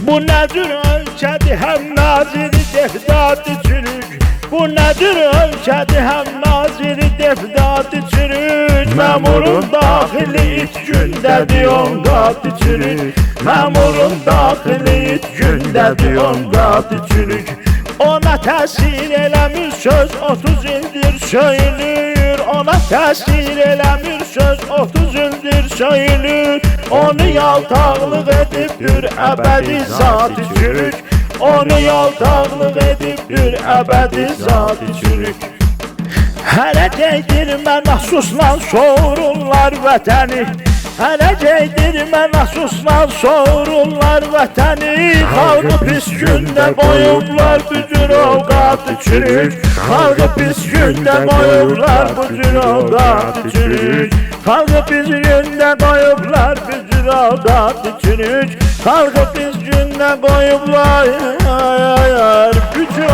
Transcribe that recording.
Bu nədir ölkədir həm naziri defdati çürük. Bu nədir ölkədir həm naziri defdati çürük. Məmurun daxili it gündədir 10 qat çürük. Məmurun daxili it gündədir 10 qat çürük. Ona təsir eləmir söz 30 ildir söyülür. Ona təsir eləmir söz 30 ildir söyülür. Onu yaltaqlıq edibdir əbədi zat-ı çürük. Onu yaltaqlıq edibdir əbədi zat-ı çürük. Hələ deydirmə nasusla soğururlar vətəni. Hələ deydirmə nasusla soğururlar vətəni. Xalqı pis gündə qoyublar bütün ovqatı çürük. Xalqı pis gündə qoyublar bütün ovqatı çürük. Xalqı pis gündə qoyublar bütün ovqatı çürük. Xalqı pis gündə qoyublar bütün